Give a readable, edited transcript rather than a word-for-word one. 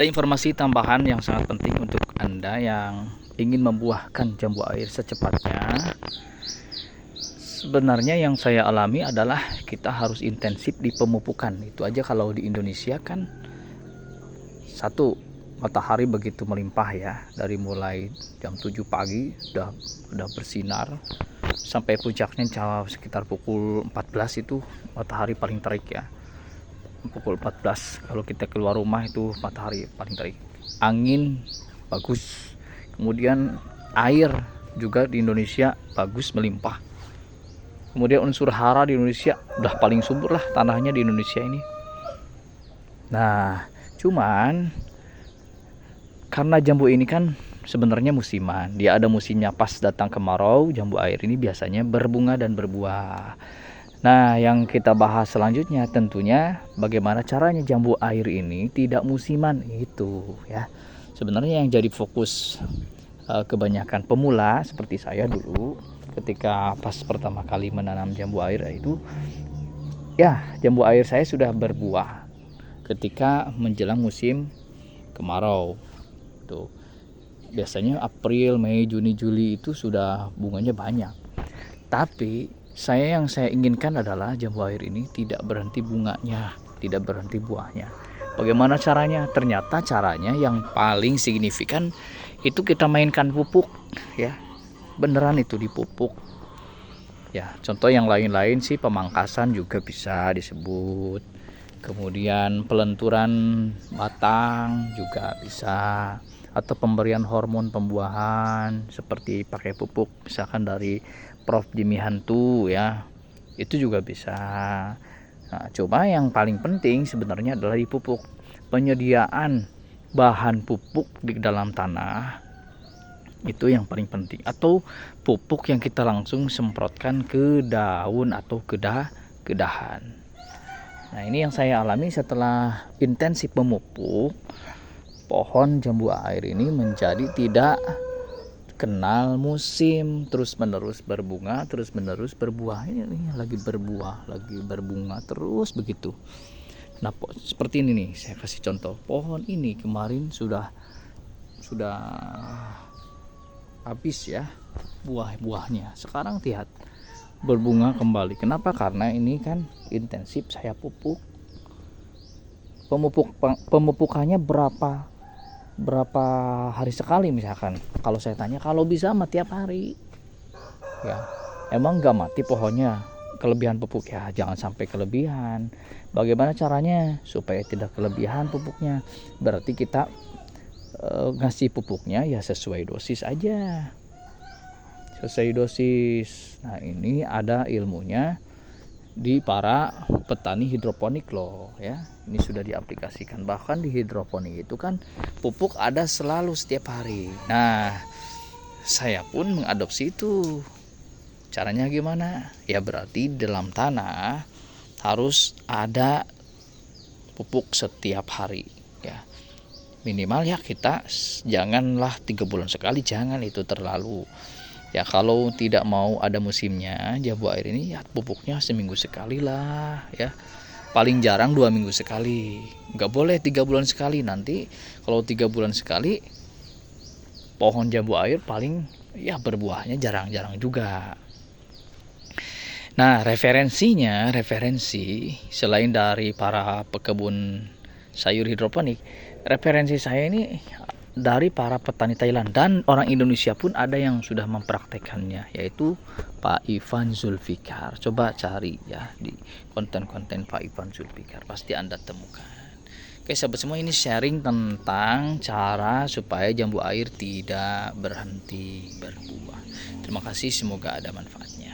Ada informasi tambahan yang sangat penting untuk Anda yang ingin membuahkan jambu air secepatnya. Sebenarnya yang saya alami adalah kita harus intensif di pemupukan. Itu aja. Kalau di Indonesia kan satu, matahari begitu melimpah ya, dari mulai jam 7 pagi udah bersinar sampai puncaknya sekitar pukul 14 itu matahari paling terik ya. Pukul 14 kalau kita keluar rumah itu matahari paling terik. Angin bagus, kemudian air juga di Indonesia bagus melimpah. Kemudian unsur hara di Indonesia udah paling subur lah tanahnya di Indonesia ini. Nah, cuman karena jambu ini kan sebenarnya musiman, dia ada musimnya. Pas datang kemarau, jambu air ini biasanya berbunga dan berbuah. Nah, yang kita bahas selanjutnya tentunya bagaimana caranya jambu air ini tidak musiman itu ya. Sebenarnya yang jadi fokus kebanyakan pemula seperti saya dulu ketika pas pertama kali menanam jambu air itu ya, jambu air saya sudah berbuah ketika menjelang musim kemarau. Tuh. Biasanya April, Mei, Juni, Juli itu sudah bunganya banyak. Tapi yang saya inginkan adalah jambu air ini tidak berhenti bunganya, tidak berhenti buahnya. Bagaimana caranya? Ternyata caranya yang paling signifikan itu kita mainkan pupuk ya. Beneran itu dipupuk. Ya, contoh yang lain-lain sih pemangkasan juga bisa disebut. Kemudian pelenturan batang juga bisa, atau pemberian hormon pembuahan seperti pakai pupuk misalkan dari Prof Jimmy Hantu ya, itu juga bisa. Nah, cuma yang paling penting sebenarnya adalah di pupuk, penyediaan bahan pupuk di dalam tanah itu yang paling penting, atau pupuk yang kita langsung semprotkan ke daun atau ke dahan. Nah, ini yang saya alami setelah intensif memupuk, pohon jambu air ini menjadi tidak kenal musim, terus menerus berbunga, terus menerus berbuah. Ini lagi berbuah, lagi berbunga terus begitu. Nah, seperti ini nih, saya kasih contoh. Pohon ini kemarin sudah habis ya buah-buahnya. Sekarang lihat berbunga kembali. Kenapa? Karena ini kan intensif saya pupuk. Pemupukannya berapa hari sekali misalkan. Kalau saya tanya, kalau bisa mah tiap hari ya. Emang gak mati pohonnya kelebihan pupuk ya, jangan sampai kelebihan. Bagaimana caranya supaya tidak kelebihan pupuknya? Berarti kita ngasih pupuknya ya sesuai dosis aja, sesuai dosis. Nah, ini ada ilmunya di para petani hidroponik loh ya. Ini sudah diaplikasikan. Bahkan di hidroponik itu kan pupuk ada selalu setiap hari. Nah, saya pun mengadopsi itu. Caranya gimana? Ya berarti dalam tanah harus ada pupuk setiap hari ya. Minimal ya kita janganlah 3 bulan sekali, jangan, itu terlalu. Ya kalau tidak mau ada musimnya jambu air ini ya pupuknya seminggu sekali lah ya. Paling jarang 2 minggu sekali. Nggak boleh 3 bulan sekali. Nanti kalau 3 bulan sekali pohon jambu air paling ya berbuahnya jarang-jarang juga. Nah, referensi selain dari para pekebun sayur hidroponik, referensi saya ini dari para petani Thailand, dan orang Indonesia pun ada yang sudah mempraktekannya, yaitu Pak Ivan Zulfikar. Coba cari ya di konten-konten Pak Ivan Zulfikar, pasti Anda temukan. Oke sahabat semua, ini sharing tentang cara supaya jambu air tidak berhenti berbuah. Terima kasih, semoga ada manfaatnya.